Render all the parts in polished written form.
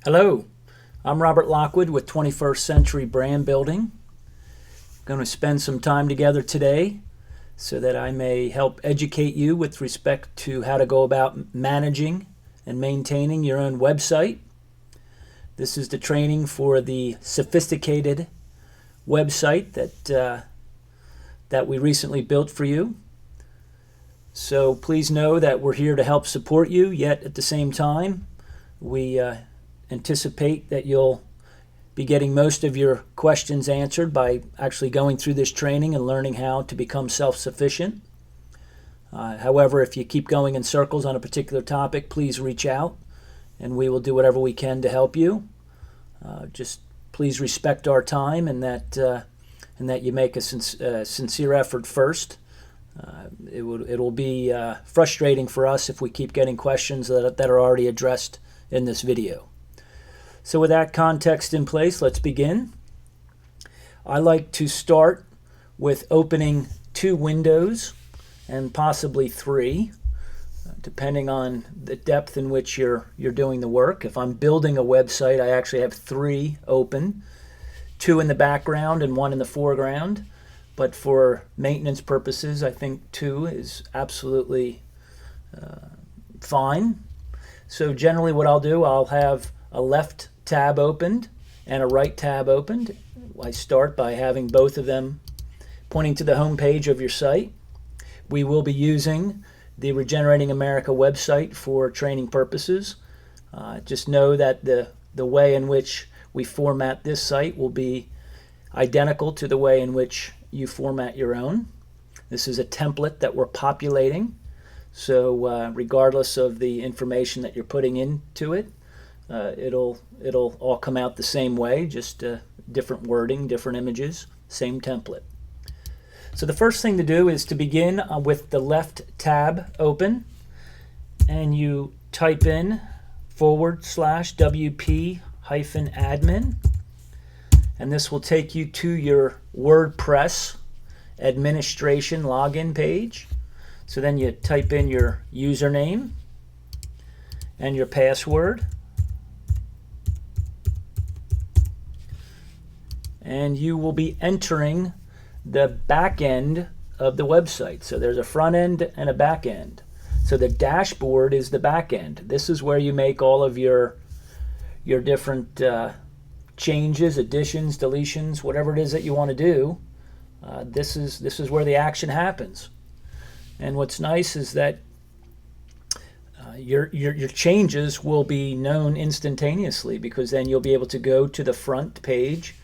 Hello, I'm Robert Lockwood with 21st Century Brand Building. I'm going to spend some time together today so that I may help educate you with respect to how to go about managing and maintaining your own website. This is the training for the sophisticated website that we recently built for you. So please know that we're here to help support you, yet at the same time, we anticipate that you'll be getting most of your questions answered by actually going through this training and learning how to become self-sufficient. However, if you keep going in circles on a particular topic, please reach out and we will do whatever we can to help you. Just please respect our time and that you make a sincere effort first. It will be frustrating for us if we keep getting questions that are already addressed in this video. So with that context in place, let's begin. I like to start with opening 2 windows and possibly 3, depending on the depth in which you're doing the work. If I'm building a website, I actually have 3 open, 2 in the background and 1 in the foreground. But for maintenance purposes, I think 2 is absolutely fine. So generally what I'll do, I'll have a left tab opened and a right tab opened. I start by having both of them pointing to the home page of your site. We will be using the Regenerating America website for training purposes. Just know that the way in which we format this site will be identical to the way in which you format your own. This is a template that we're populating, so regardless of the information that you're putting into it, it'll all come out the same way, just different wording, different images, same template. So the first thing to do is to begin with the left tab open, and you type in /WP-admin, and this will take you to your WordPress administration login page. So then you type in your username and your password, and you will be entering the back end of the website. So there's a front end and a back end. So the dashboard is the back end. This is where you make all of your different changes, additions, deletions, whatever it is that you want to do. This is where the action happens. And what's nice is that your changes will be known instantaneously, because then you'll be able to go to the front page,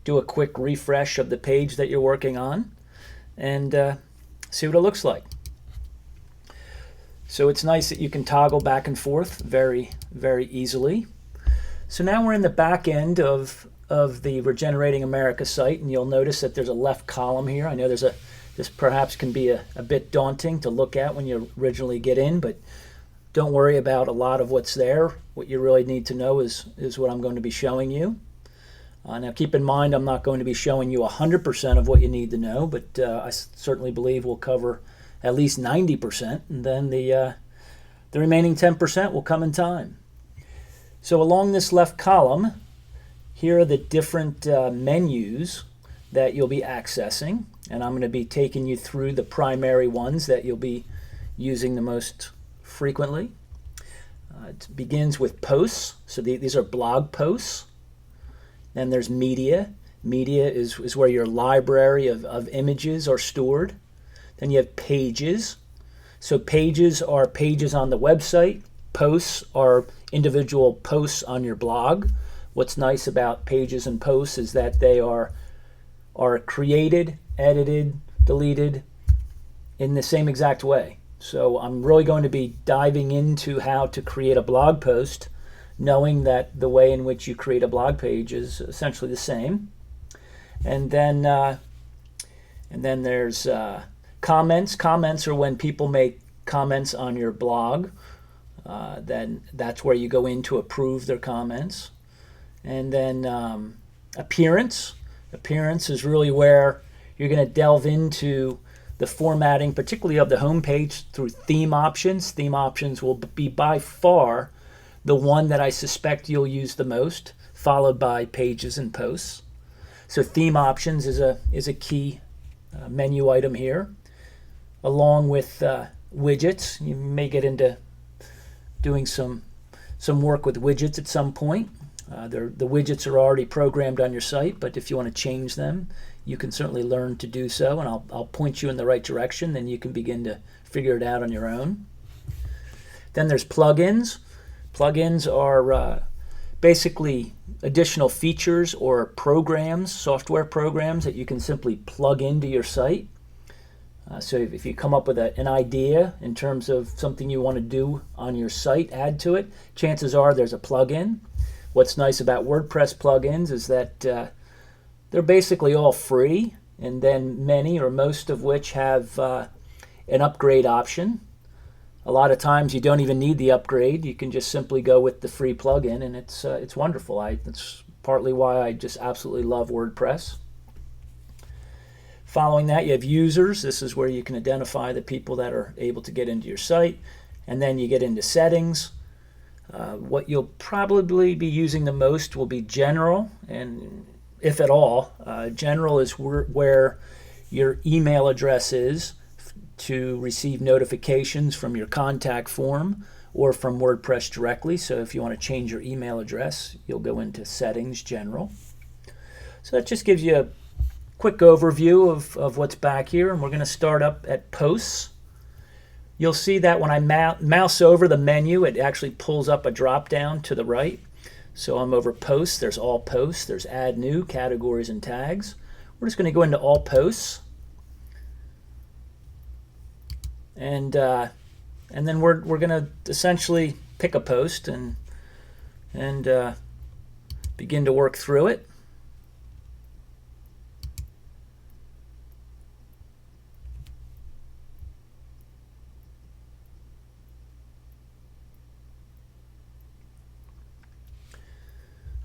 do a quick refresh of the page that you're working on, and see what it looks like. So it's nice that you can toggle back and forth very, very easily. So now we're in the back end of the Regenerating America site, and you'll notice that there's a left column here. I know this perhaps can be a bit daunting to look at when you originally get in, but don't worry about a lot of what's there. What you really need to know is what I'm going to be showing you. Now keep in mind, I'm not going to be showing you 100% of what you need to know, but I certainly believe we'll cover at least 90%, and then the remaining 10% will come in time. So along this left column, here are the different menus that you'll be accessing, and I'm going to be taking you through the primary ones that you'll be using the most frequently. It begins with posts, so these are blog posts. Then there's media. Media is where your library of images are stored. Then you have pages. So pages are pages on the website. Posts are individual posts on your blog. What's nice about pages and posts is that they are created, edited, deleted in the same exact way. So I'm really going to be diving into how to create a blog post, knowing that the way in which you create a blog page is essentially the same. And then there's comments. Comments are when people make comments on your blog. Then that's where you go in to approve their comments. And then appearance. Appearance is really where you're going to delve into the formatting, particularly of the home page, through theme options. Theme options will be by far the one that I suspect you'll use the most, followed by pages and posts. So theme options is a key menu item here, along with widgets. You may get into doing some work with widgets at some point. The widgets are already programmed on your site, but if you want to change them, you can certainly learn to do so, and I'll point you in the right direction. Then you can begin to figure it out on your own. Then there's plugins. Plugins are basically additional features or programs, software programs that you can simply plug into your site. So if you come up with an idea in terms of something you want to do on your site, add to it, chances are there's a plugin. What's nice about WordPress plugins is that they're basically all free, and then many or most of which have an upgrade option. A lot of times you don't even need the upgrade. You can just simply go with the free plugin, and it's wonderful. That's partly why I just absolutely love WordPress. Following that, you have users. This is where you can identify the people that are able to get into your site. And then you get into settings. What you'll probably be using the most will be general, and if at all. General is where your email address is to receive notifications from your contact form or from WordPress directly. So if you want to change your email address, you'll go into settings, general. So that just gives you a quick overview of what's back here, and we're going to start up at posts. You'll see that when I mouse over the menu, it actually pulls up a drop down to the right. So I'm over posts. There's all posts. There's add new, categories, and tags. We're just going to go into all posts. And then we're going to essentially pick a post and begin to work through it.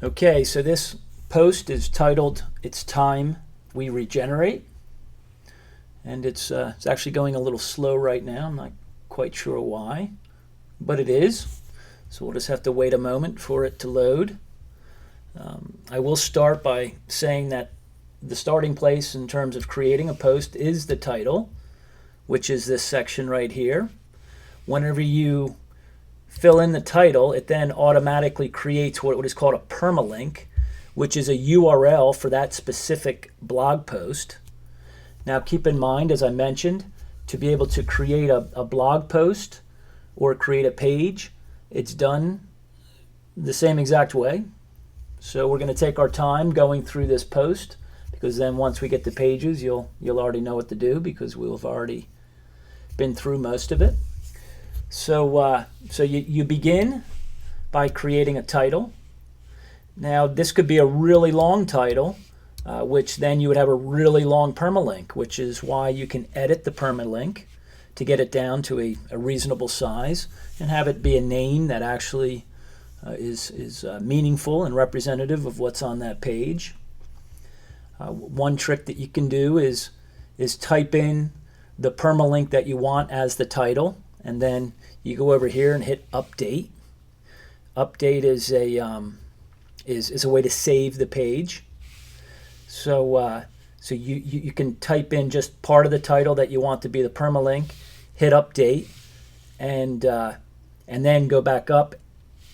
Okay, so this post is titled "It's Time We Regenerate." And it's actually going a little slow right now. I'm not quite sure why, but it is. So we'll just have to wait a moment for it to load. I will start by saying that the starting place in terms of creating a post is the title, which is this section right here. Whenever you fill in the title, it then automatically creates what is called a permalink, which is a URL for that specific blog post. Now keep in mind, as I mentioned, to be able to create a blog post or create a page, it's done the same exact way. So we're going to take our time going through this post, because then once we get the pages, you'll already know what to do, because we'll have already been through most of it. So you begin by creating a title. Now this could be a really long title, which then you would have a really long permalink, which is why you can edit the permalink to get it down to a reasonable size and have it be a name that actually is meaningful and representative of what's on that page. One trick that you can do is type in the permalink that you want as the title, and then you go over here and hit update. Update is a way to save the page. So you can type in just part of the title that you want to be the permalink, hit update, and then go back up.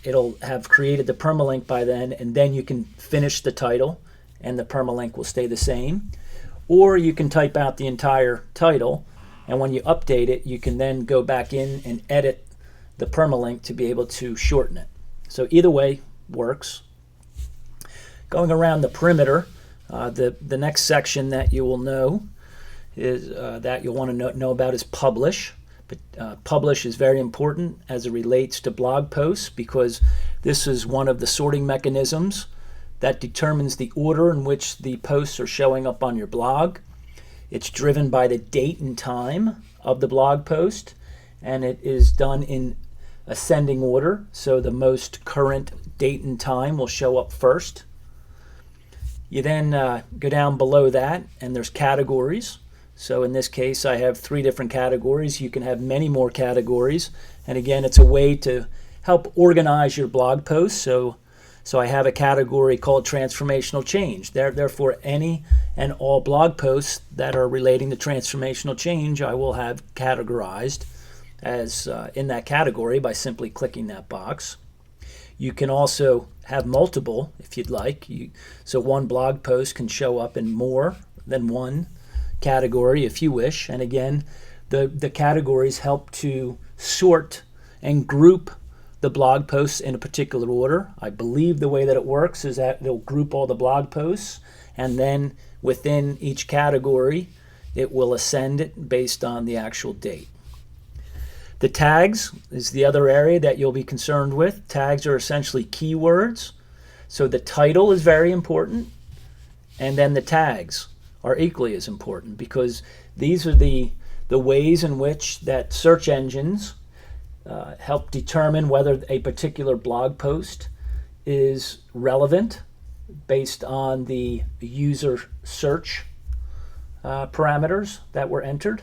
It'll have created the permalink by then, and then you can finish the title and the permalink will stay the same. Or you can type out the entire title, and when you update it, you can then go back in and edit the permalink to be able to shorten it. So either way works. Going around the perimeter, the next section that you will know is that you'll want to know about is publish. But publish is very important as it relates to blog posts, because this is one of the sorting mechanisms that determines the order in which the posts are showing up on your blog. It's driven by the date and time of the blog post, and it is done in ascending order, so the most current date and time will show up first. You then go down below that, and there's categories. So in this case, I have 3 different categories. You can have many more categories, and again, it's a way to help organize your blog posts. So I have a category called transformational change. Therefore, any and all blog posts that are relating to transformational change, I will have categorized as in that category by simply clicking that box. You can also have multiple if you'd like. So one blog post can show up in more than one category if you wish. And again, the categories help to sort and group the blog posts in a particular order. I believe the way that it works is that they'll group all the blog posts, and then within each category it will ascend it based on the actual date. The tags is the other area that you'll be concerned with. Tags are essentially keywords. So the title is very important, and then the tags are equally as important, because these are the ways in which that search engines help determine whether a particular blog post is relevant based on the user search parameters that were entered.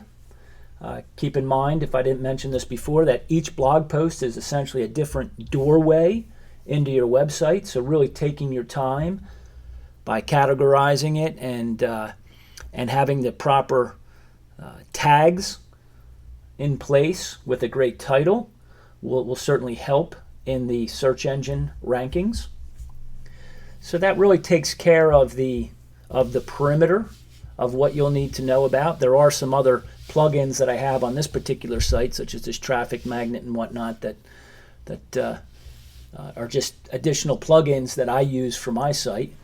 Keep in mind, if I didn't mention this before, that each blog post is essentially a different doorway into your website. So really taking your time by categorizing it and having the proper tags in place with a great title will certainly help in the search engine rankings. So that really takes care of the perimeter of what you'll need to know about. There are some other plugins that I have on this particular site, such as this traffic magnet and whatnot, that are just additional plugins that I use for my site.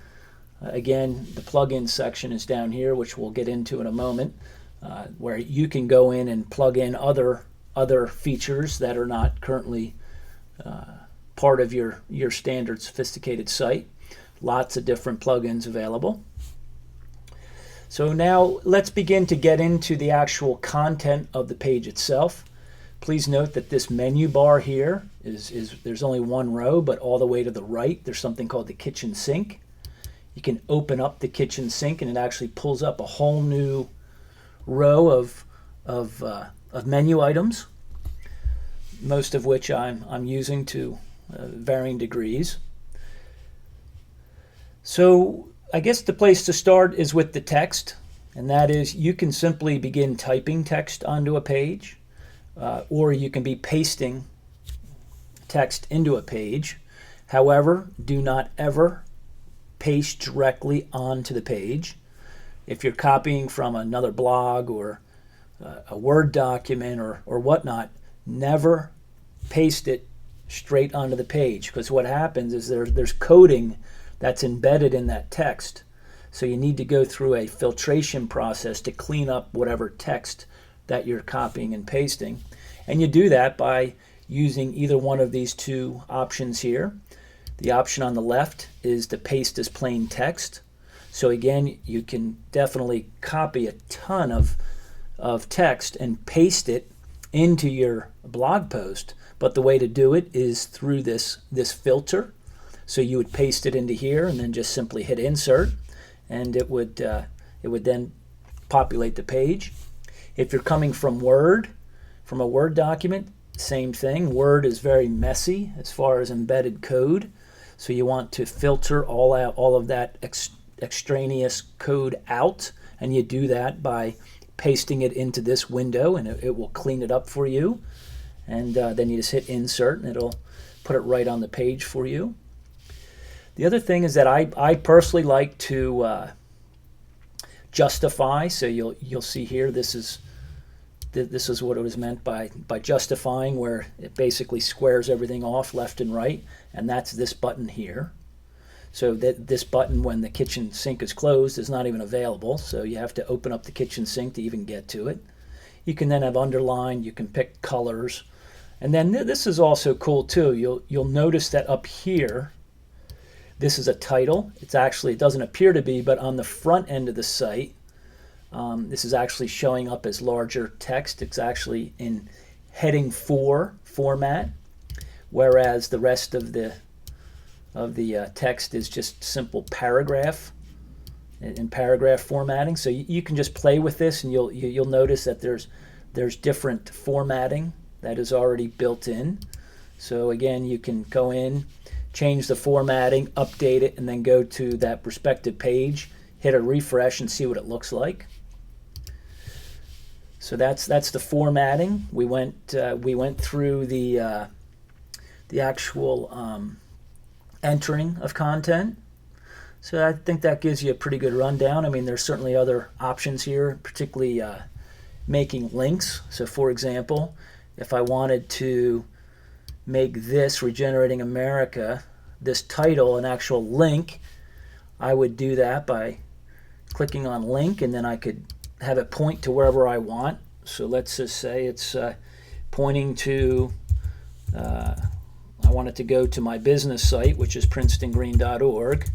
Again, the plugins section is down here, which we'll get into in a moment, where you can go in and plug in other features that are not currently part of your standard sophisticated site. Lots of different plugins available. So now let's begin to get into the actual content of the page itself. Please note that this menu bar here is there's only one row, but all the way to the right there's something called the kitchen sink. You can open up the kitchen sink and it actually pulls up a whole new row of menu items, most of which I'm using to varying degrees. So I guess the place to start is with the text, and that is you can simply begin typing text onto a page, or you can be pasting text into a page. However, do not ever paste directly onto the page. If you're copying from another blog or a Word document or whatnot, never paste it straight onto the page, because what happens is there's coding that's embedded in that text. So you need to go through a filtration process to clean up whatever text that you're copying and pasting. And you do that by using either one of these two options here. The option on the left is to paste as plain text. So again, you can definitely copy a ton of text and paste it into your blog post. But the way to do it is through this filter. So you would paste it into here and then just simply hit insert, and it would then populate the page. If you're coming from a Word document, same thing. Word is very messy as far as embedded code, so you want to filter all of that extraneous code out, and you do that by pasting it into this window, and it will clean it up for you. And then you just hit insert, and it'll put it right on the page for you. The other thing is that I personally like to justify. So you'll see here, this is what it was meant by justifying, where it basically squares everything off left and right, and that's this button here. So that this button, when the kitchen sink is closed, is not even available. So you have to open up the kitchen sink to even get to it. You can then have underlined. You can pick colors, and then this is also cool too. You'll notice that up here, this is a title. It doesn't appear to be, but on the front end of the site, this is actually showing up as larger text. It's actually in heading 4 format, whereas the rest of the text is just simple paragraph in paragraph formatting. So you can just play with this, and you'll notice that there's different formatting that is already built in. So again, you can go in, change the formatting, update it, and then go to that respective page, hit a refresh, and see what it looks like. So that's the formatting. We went through the actual entering of content. So I think that gives you a pretty good rundown. I mean, there's certainly other options here, particularly making links. So for example, if I wanted to make this Regenerating America, this title, an actual link, I would do that by clicking on link, and then I could have it point to wherever I want. So let's just say it's pointing to, I want it to go to my business site, which is princetongreen.org.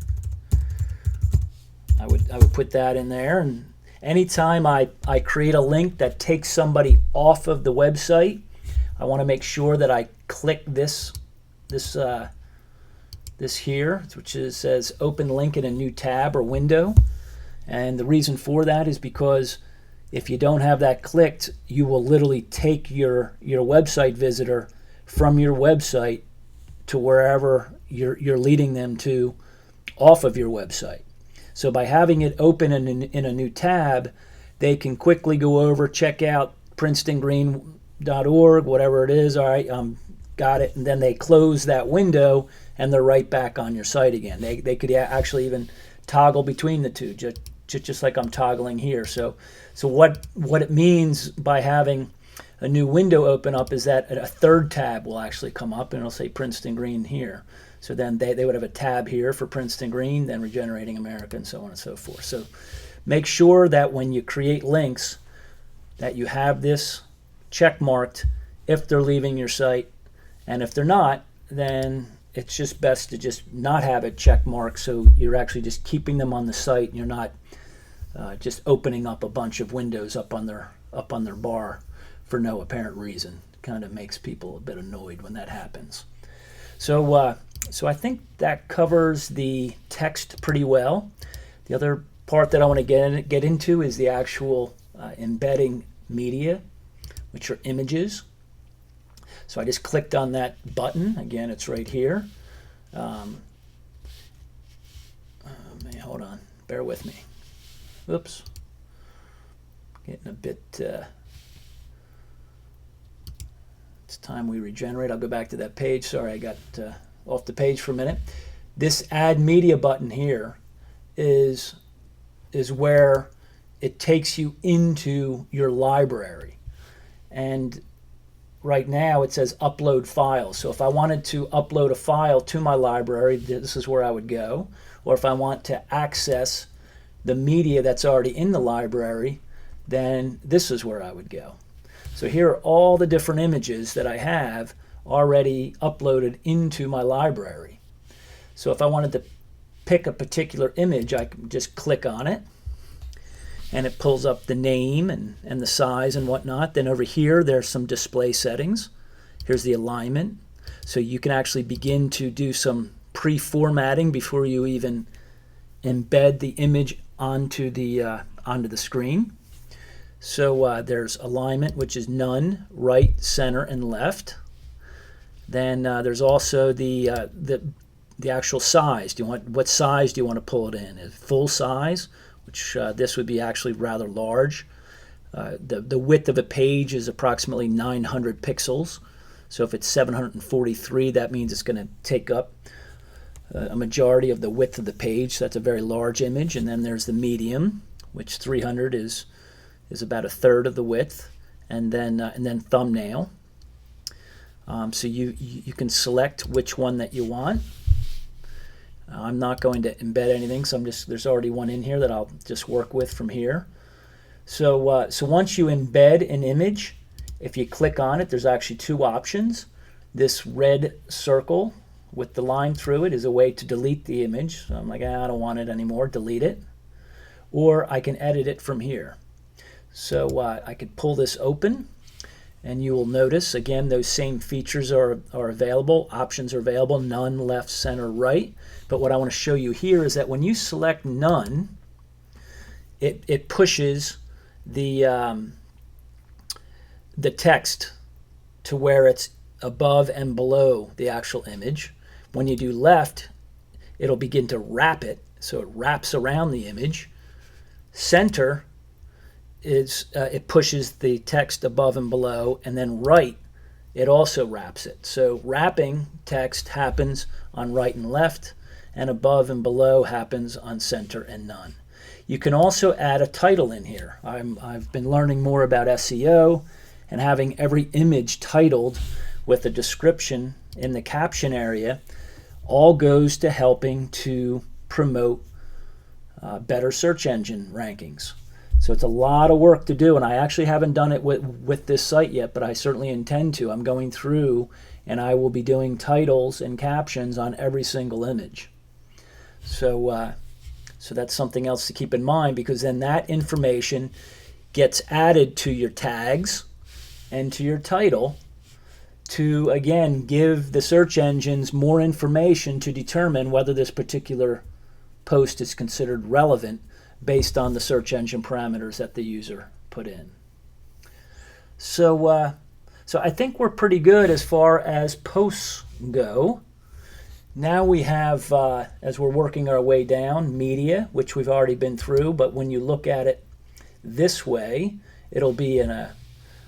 I would put that in there, and anytime I create a link that takes somebody off of the website, I want to make sure that I click this here, which says open link in a new tab or window. And the reason for that is because if you don't have that clicked, you will literally take your website visitor from your website to wherever you're leading them to off of your website. So by having it open in a new tab, they can quickly go over, check out princetongreen.org, whatever it is. All right, got it. And then they close that window and they're right back on your site again. They could actually even toggle between the two, just like I'm toggling here. So what it means by having a new window open up is that a third tab will actually come up, and it'll say Princeton Green here. So then they would have a tab here for Princeton Green, then Regenerating America, and so on and so forth. So make sure that when you create links that you have this check marked if they're leaving your site, and if they're not, then it's just best to just not have it check marked, so you're actually just keeping them on the site, and you're not just opening up a bunch of windows up on their bar for no apparent reason. Kind of makes people a bit annoyed when that happens. So I think that covers the text pretty well. The other part that I want to get into is the actual embedding media, which are images. So I just clicked on that button. Again, it's right here. Hold on. Bear with me. Oops. Getting a bit... it's time we regenerate. I'll go back to that page. Sorry, I got off the page for a minute. This Add Media button here is where it takes you into your library. And right now it says upload files. So if I wanted to upload a file to my library, this is where I would go. Or if I want to access the media that's already in the library, then this is where I would go. So here are all the different images that I have already uploaded into my library. So if I wanted to pick a particular image, I can just click on it, and it pulls up the name and the size and whatnot. Then over here, there's some display settings. Here's the alignment. So you can actually begin to do some pre-formatting before you even embed the image onto the screen. So there's alignment, which is none, right, center, and left. Then there's also the actual size. What size do you want to pull it in? Is full size, which this would be actually rather large. The width of a page is approximately 900 pixels. So if it's 743, that means it's going to take up a majority of the width of the page. So that's a very large image. And then there's the medium, which 300 is about a third of the width, and then thumbnail. So you can select which one that you want. I'm not going to embed anything, so there's already one in here that I'll just work with from here. So once you embed an image, if you click on it, there's actually two options. This red circle with the line through it is a way to delete the image. So I'm like, I don't want it anymore, delete it. Or I can edit it from here. So I could pull this open, and you will notice, again, those same features are available. Options are available, none, left, center, right. But what I want to show you here is that when you select none, it pushes the text to where it's above and below the actual image. When you do left, it'll begin to wrap it, so it wraps around the image. Center is it pushes the text above and below, and then right, it also wraps it. So wrapping text happens on right and left, and above and below happens on center and none. You can also add a title in here. I've been learning more about SEO, and having every image titled with a description in the caption area all goes to helping to promote better search engine rankings. So it's a lot of work to do, and I actually haven't done it with this site yet, but I certainly intend to. I'm going through and I will be doing titles and captions on every single image. So that's something else to keep in mind, because then that information gets added to your tags and to your title to, again, give the search engines more information to determine whether this particular post is considered relevant based on the search engine parameters that the user put in. So I think we're pretty good as far as posts go. Now we have, as we're working our way down, media, which we've already been through, but when you look at it this way, it'll be in a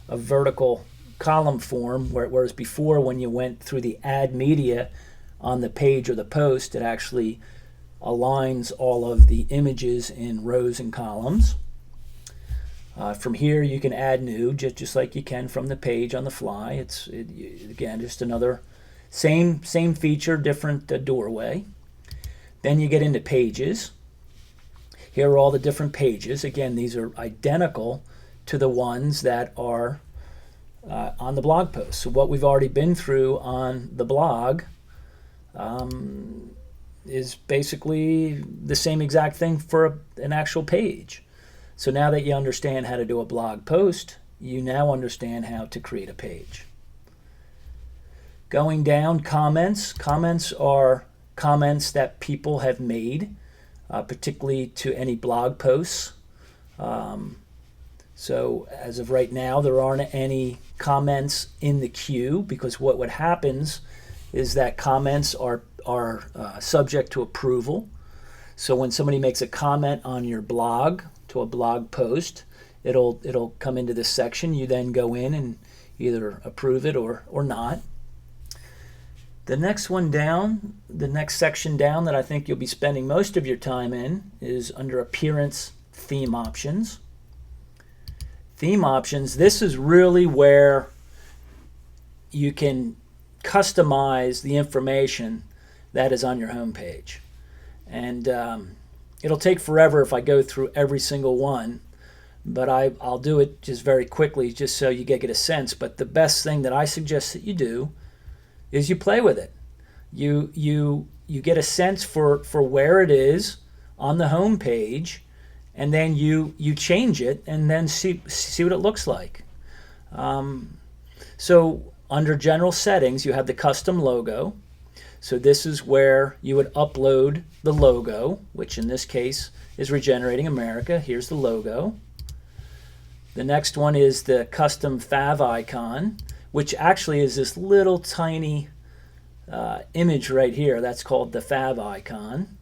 vertical column form, whereas before when you went through the add media on the page or the post, it actually aligns all of the images in rows and columns. From here you can add new, just like you can from the page on the fly. Again, just another same feature, different doorway. Then you get into pages. Here are all the different pages. Again, these are identical to the ones that are on the blog post. So what we've already been through on the blog is basically the same exact thing for an actual page. So now that you understand how to do a blog post, you now understand how to create a page. Going down, comments. Comments are comments that people have made, particularly to any blog posts. So as of right now, there aren't any comments in the queue, because what happens is that comments are subject to approval. So when somebody makes a comment on your blog to a blog post, it'll come into this section. You then go in and either approve it or not. The next one down, the next section down that I think you'll be spending most of your time in is under Appearance Theme Options. Theme options, this is really where you can customize the information that is on your home page. And it'll take forever if I go through every single one, but I'll do it just very quickly just so you get a sense. But the best thing that I suggest that you do is you play with it. You get a sense for where it is on the home page, and then you change it and then see what it looks like. So under general settings, you have the custom logo. So this is where you would upload the logo, which in this case is Regenerating America. Here's the logo. The next one is the custom fav icon, which actually is this little tiny image right here. That's called the fav icon.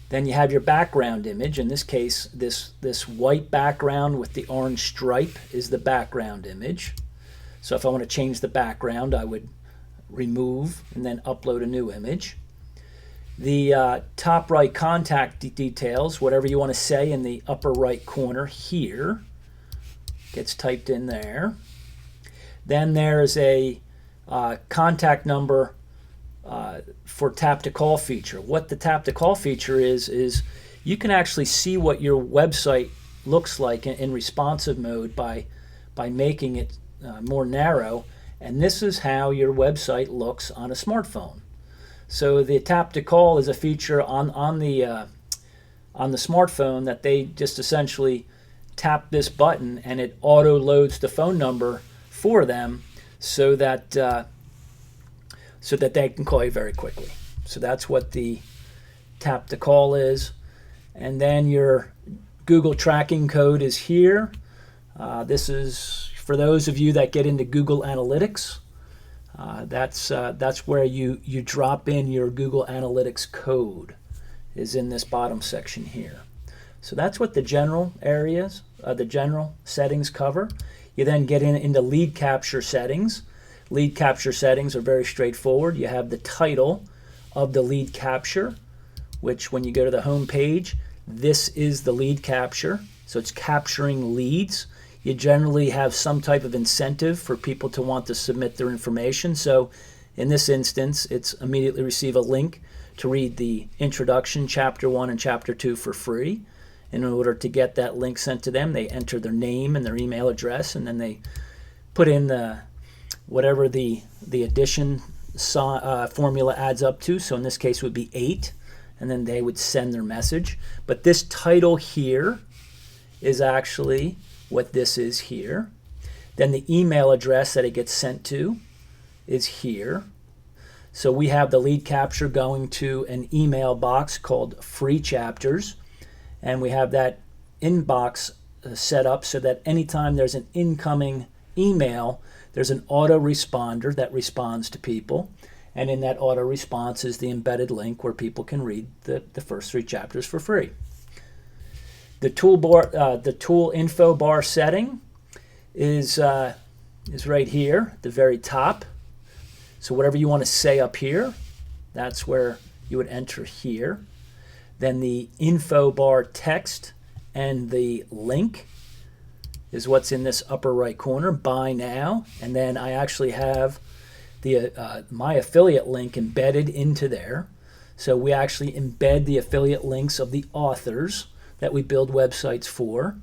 Then you have your background image. In this case, this white background with the orange stripe is the background image. So if I want to change the background, I would remove and then upload a new image. The top right contact details, whatever you want to say in the upper right corner here, gets typed in there. Then there's a contact number for tap to call feature. What the tap to call feature is you can actually see what your website looks like in responsive mode by making it more narrow, and this is how your website looks on a smartphone. So the tap to call is a feature on the smartphone that they just essentially tap this button and it auto loads the phone number for them so that they can call you very quickly. So that's what the tap to call is. And then your Google tracking code is here. This is for those of you that get into Google Analytics. That's where you drop in your Google Analytics code, is in this bottom section here. So that's what the general areas, the general settings cover. You then get into lead capture settings. Lead capture settings are very straightforward. You have the title of the lead capture, which when you go to the home page, this is the lead capture. So it's capturing leads. You generally have some type of incentive for people to want to submit their information. So in this instance, it's immediately receive a link to read the introduction, chapter 1 and chapter 2 for free. In order to get that link sent to them, they enter their name and their email address, and then they put in whatever the addition formula adds up to. So in this case it would be 8, and then they would send their message. But this title here is actually what this is here. Then the email address that it gets sent to is here. So we have the lead capture going to an email box called Free Chapters, and we have that inbox set up so that anytime there's an incoming email, there's an autoresponder that responds to people, and in that auto response is the embedded link where people can read the first 3 chapters for free. The tool info bar setting is right here at the very top. So whatever you want to say up here, that's where you would enter here. Then the info bar text and the link is what's in this upper right corner, buy now. And then I actually have my affiliate link embedded into there. So we actually embed the affiliate links of the authors that we build websites for.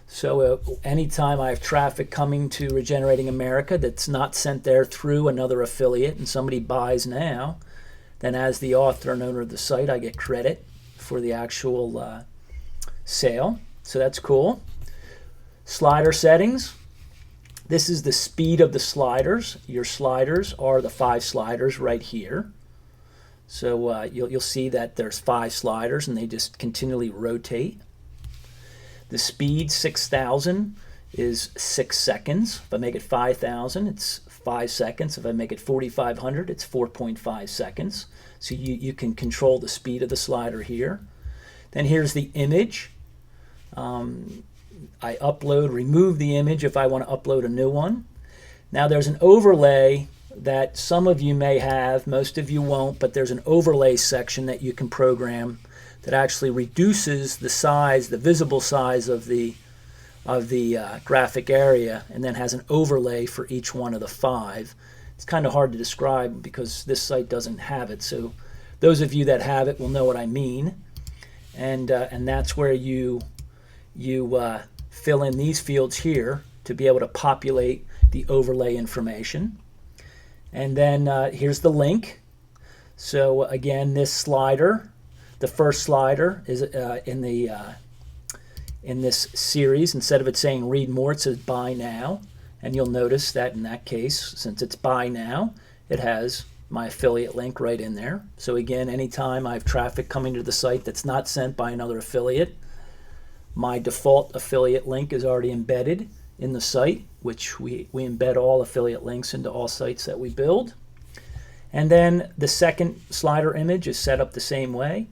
So anytime I have traffic coming to Regenerating America that's not sent there through another affiliate and somebody buys now, then as the author and owner of the site, I get credit for the actual sale. So that's cool. Slider settings. This is the speed of the sliders. Your sliders are the 5 sliders right here. So you'll see that there's 5 sliders and they just continually rotate. The speed 6,000 is 6 seconds. If I make it 5,000, it's 5 seconds. If I make it 4,500, it's 4.5 seconds. So you can control the speed of the slider here. Then here's the image. I remove the image if I want to upload a new one. Now there's an overlay that some of you may have, most of you won't, but there's an overlay section that you can program that actually reduces the size, the visible size of the graphic area, and then has an overlay for each one of the 5. It's kind of hard to describe because this site doesn't have it. So those of you that have it will know what I mean. And that's where you fill in these fields here to be able to populate the overlay information. And then here's the link. So again, this slider, the first slider is in this series. Instead of it saying read more, it says buy now. And you'll notice that in that case, since it's buy now, it has my affiliate link right in there. So again, anytime I have traffic coming to the site that's not sent by another affiliate, my default affiliate link is already embedded in the site, which we embed all affiliate links into all sites that we build. And then the second slider image is set up the same way,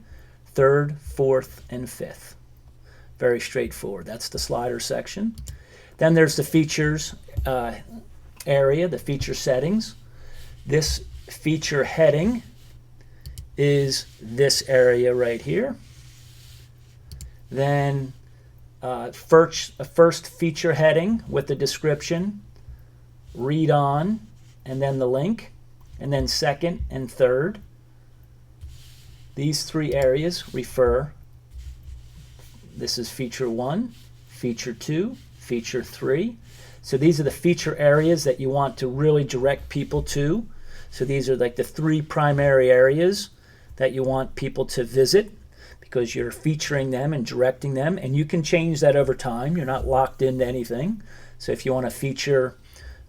3rd, 4th, and 5th. Very straightforward. That's the slider section. Then there's the features area, the feature settings. This feature heading is this area right here. Then first feature heading with the description, read on, and then the link. And then second and third. These 3 areas refer. This is feature 1, feature 2, feature 3. So these are the feature areas that you want to really direct people to. So these are like the 3 primary areas that you want people to visit because you're featuring them and directing them, and you can change that over time. You're not locked into anything. So if you want to feature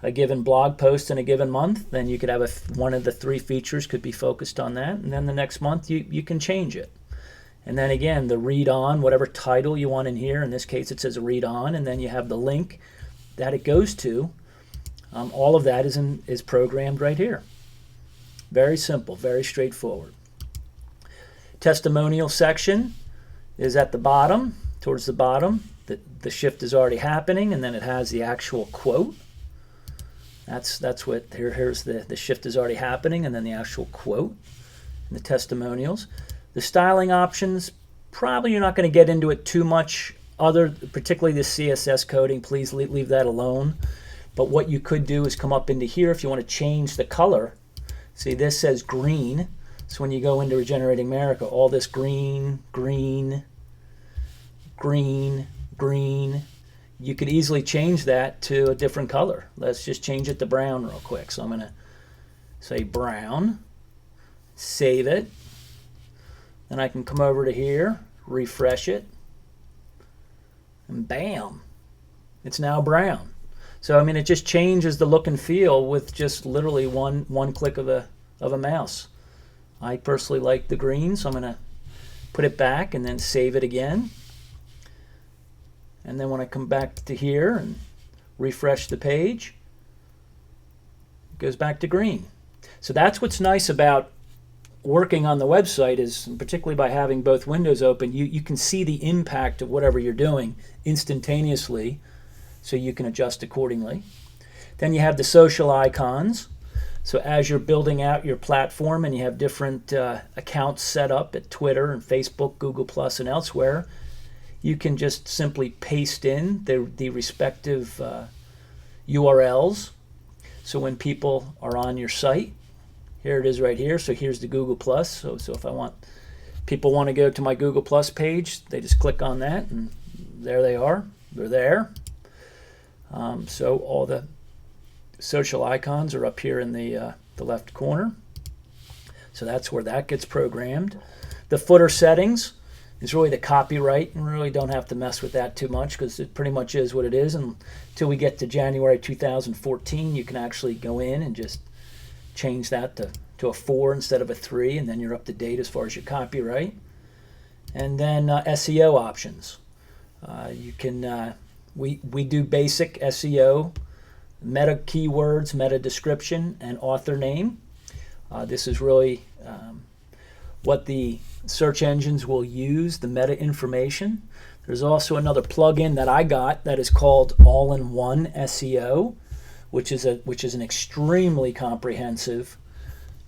a given blog post in a given month, then you could have one of the 3 features could be focused on that, and then the next month you can change it. And then again, the read on, whatever title you want in here, in this case it says read on, and then you have the link that it goes to All of that is programmed right here. Very simple, very straightforward. Testimonial section is at the bottom, towards the bottom. The shift is already happening, and then it has the actual quote. That's what here's the shift is already happening, and then the actual quote and the testimonials. The styling options, probably you're not going to get into it too much, particularly the CSS coding. Please leave that alone. But what you could do is come up into here if you want to change the color. See, this says green. So when you go into Regenerating America, all this green, green, green, green, you could easily change that to a different color. Let's just change it to brown real quick. So I'm going to say brown, save it. Then I can come over to here, refresh it, and bam, it's now brown. So I mean, it just changes the look and feel with just literally one click of a mouse. I personally like the green, so I'm going to put it back and then save it again. And then when I come back to here and refresh the page, it goes back to green. So that's what's nice about working on the website, is particularly by having both windows open, you can see the impact of whatever you're doing instantaneously, so you can adjust accordingly. Then you have the social icons. So as you're building out your platform and you have different accounts set up at Twitter and Facebook, Google Plus, and elsewhere, you can just simply paste in the respective URLs. So when people are on your site, here it is right here. So here's the Google Plus. So if people want to go to my Google Plus page, they just click on that, and there they are. They're there. So all the social icons are up here in the left corner. So that's where that gets programmed. The footer settings is really the copyright, and really don't have to mess with that too much because it pretty much is what it is. And until we get to January 2014, you can actually go in and just change that to a 4 instead of a 3, and then you're up to date as far as your copyright. And then SEO options. You can we do basic SEO, meta keywords, meta description, and author name. This is really what the search engines will use, the meta information. There's also another plugin that I got that is called All-in-One SEO, which is an extremely comprehensive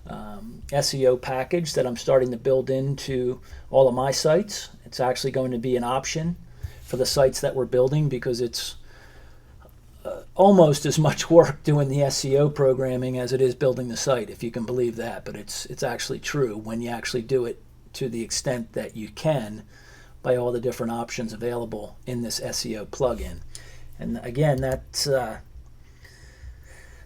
SEO package that I'm starting to build into all of my sites. It's actually going to be an option for the sites that we're building because it's almost as much work doing the SEO programming as it is building the site, if you can believe that. But it's actually true when you actually do it to the extent that you can by all the different options available in this SEO plugin. And again, that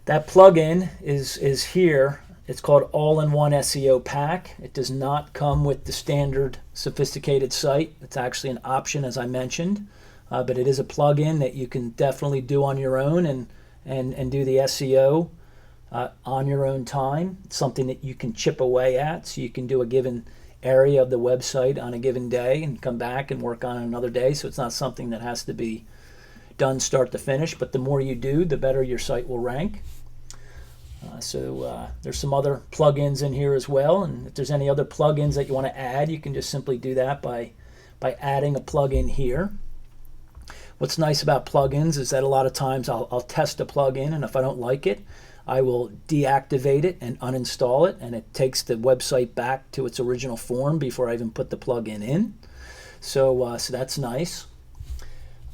plugin is here. It's called All-in-One SEO Pack. It does not come with the standard sophisticated site. It's actually an option, as I mentioned, but it is a plugin that you can definitely do on your own and do the SEO on your own time. It's something that you can chip away at, so you can do a given area of the website on a given day and come back and work on it another day. So it's not something that has to be done start to finish, but the more you do, the better your site will rank. So there's some other plugins in here as well, and if there's any other plugins that you want to add, you can just simply do that by adding a plugin here. What's nice about plugins is that a lot of times I'll test a plugin, and if I don't like it, I will deactivate it and uninstall it, and it takes the website back to its original form before I even put the plugin in. So that's nice.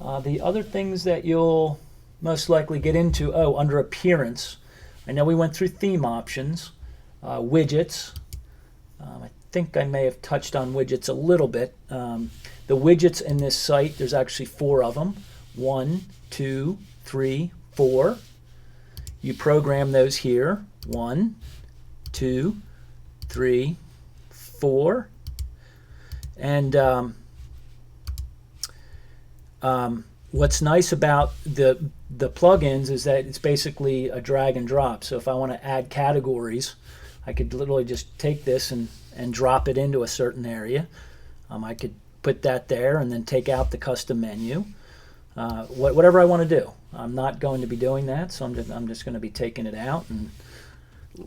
The other things that you'll most likely get into, under appearance, I know we went through theme options, widgets. I think I may have touched on widgets a little bit. The widgets in this site, there's actually 4 of them. 1, 2, 3, 4. You program those here. 1, 2, 3, 4. And what's nice about the plugins is that it's basically a drag and drop. So if I want to add categories, I could literally just take this and drop it into a certain area. I could put that there and then take out the custom menu. whatever I want to do. I'm not going to be doing that, so I'm just going to be taking it out and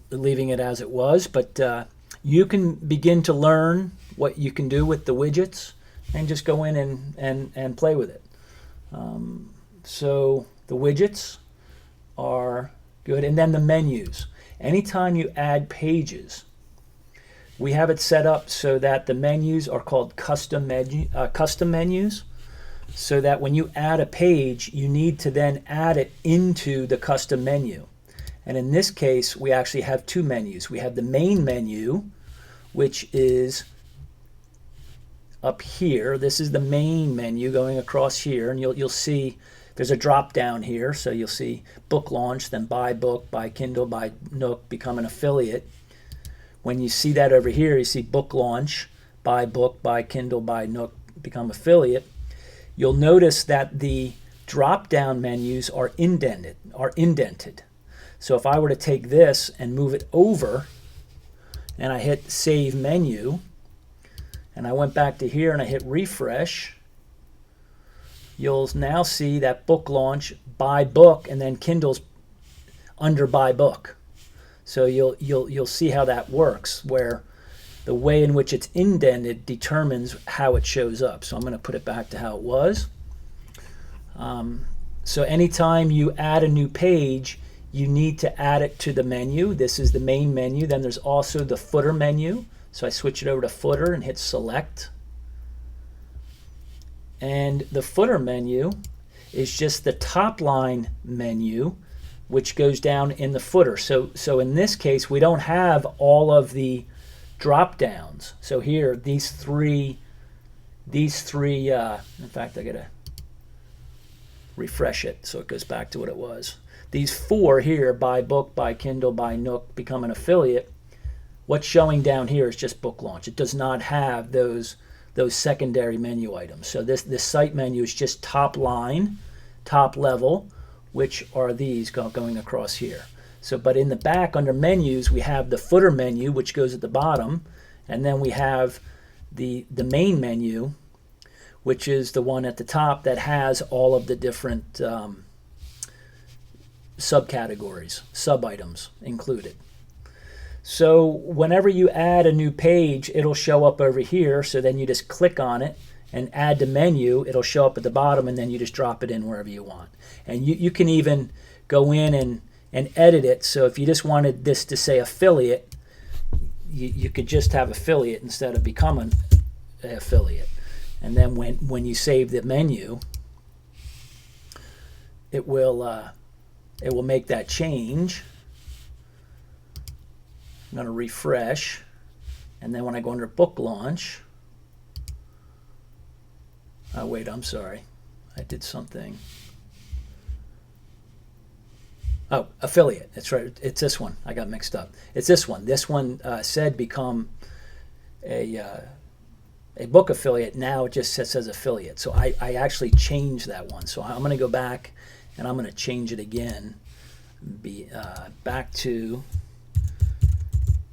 leaving it as it was. But you can begin to learn what you can do with the widgets and just go in and play with it. So the widgets are good. And then the menus. Anytime you add pages, we have it set up so that the menus are called custom menus, so that when you add a page, you need to then add it into the custom menu. And in this case, we actually have two menus. We have the main menu, which is up here. This is the main menu going across here, and you'll see there's a drop down here. So you'll see book launch, then buy book, buy Kindle, buy Nook, become an affiliate. When you see that over here, you see book launch, buy book, buy Kindle, buy Nook, become affiliate. You'll notice that the drop down menus are indented. So if I were to take this and move it over, and I hit save menu, and I went back to here and I hit refresh, you'll now see that book launch, buy book, and then Kindle's under buy book. So you'll see how that works, where the way in which it's indented determines how it shows up. So I'm going to put it back to how it was. So anytime you add a new page, you need to add it to the menu. This is the main menu. Then there's also the footer menu. So I switch it over to footer and hit select. And the footer menu is just the top line menu, which goes down in the footer. So in this case, we don't have all of the drop downs. So here, these three, in fact, I gotta refresh it so it goes back to what it was. These four here, buy book, buy Kindle, buy Nook, become an affiliate, what's showing down here is just book launch. It does not have those secondary menu items. So this site menu is just top line, top level, which are these going across here. So, but in the back under menus, we have the footer menu, which goes at the bottom, and then we have the main menu, which is the one at the top that has all of the different subcategories, sub-items included. So whenever you add a new page, it'll show up over here. So then you just click on it and add the menu. It'll show up at the bottom, and then you just drop it in wherever you want. And you can even go in and edit it. So if you just wanted this to say affiliate, you could just have affiliate instead of becoming an affiliate. And then when you save the menu, it will make that change. I'm going to refresh, and then when I go under book launch, wait, I'm sorry, I did something. Oh, affiliate, that's right, it's this one, I got mixed up. It's this one. This one said become a book affiliate. Now it just says affiliate. So I actually changed that one. So I'm going to go back and I'm going to change it again. Back to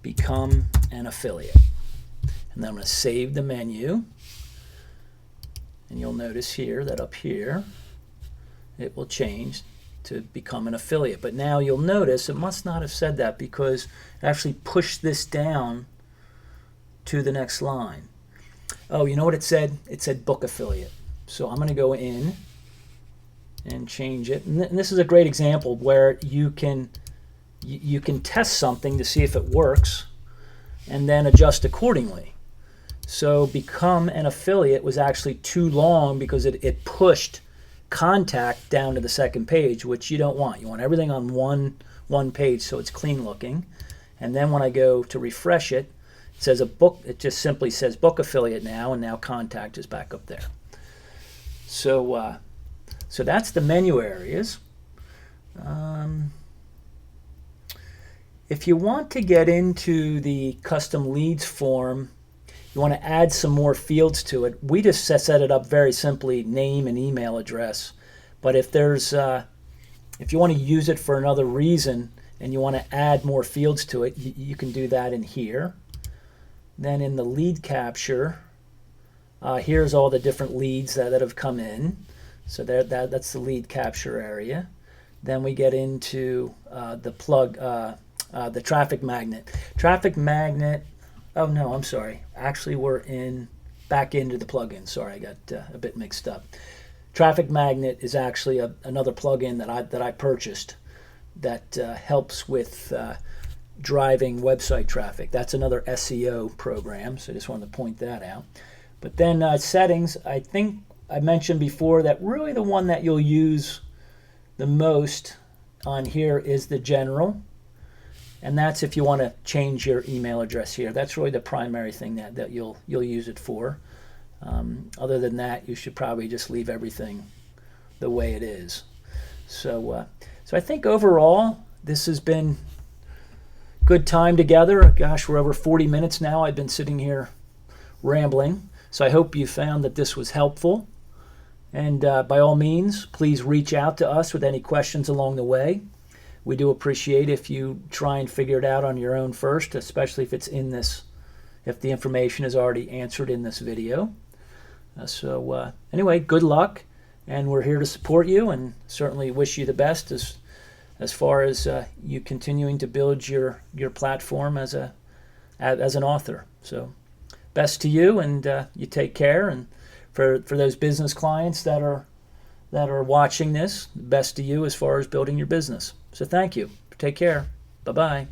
become an affiliate. And then I'm going to save the menu. And you'll notice here that up here it will change to become an affiliate. But now you'll notice it must not have said that, because it actually pushed this down to the next line. Oh, you know what it said? It said book affiliate. So I'm going to go in and change it. And this is a great example where you can test something to see if it works and then adjust accordingly. So become an affiliate was actually too long because it pushed contact down to the second page, which you don't want. You want everything on one page so it's clean looking. And then when I go to refresh it, it says it just simply says book affiliate now, and now contact is back up there. So that's the menu areas. If you want to get into the custom leads form, you want to add some more fields to it. We just set it up very simply, name and email address. But if you want to use it for another reason and you want to add more fields to it, you can do that in here. Then in the lead capture, here's all the different leads that have come in. So that's the lead capture area. Then we get into the traffic magnet. Traffic magnet. Oh no, I'm sorry. Actually, we're back into the plugin. Sorry, I got a bit mixed up. Traffic magnet is actually another plugin that I purchased that helps with driving website traffic. That's another SEO program. So I just wanted to point that out. But then settings. I think I mentioned before that really the one that you'll use the most on here is the general, and that's if you want to change your email address here. That's really the primary thing that you'll use it for. Other than that, you should probably just leave everything the way it is. So I think overall this has been good time together. Gosh, we're over 40 minutes now. I've been sitting here rambling. So I hope you found that this was helpful. And by all means, please reach out to us with any questions along the way. We do appreciate if you try and figure it out on your own first, especially if if the information is already answered in this video. Anyway, good luck, and we're here to support you, and certainly wish you the best as far as you continuing to build your platform as an author. So, best to you, and you take care. And for those business clients that are watching this, best to you as far as building your business. So thank you. Take care. Bye-bye.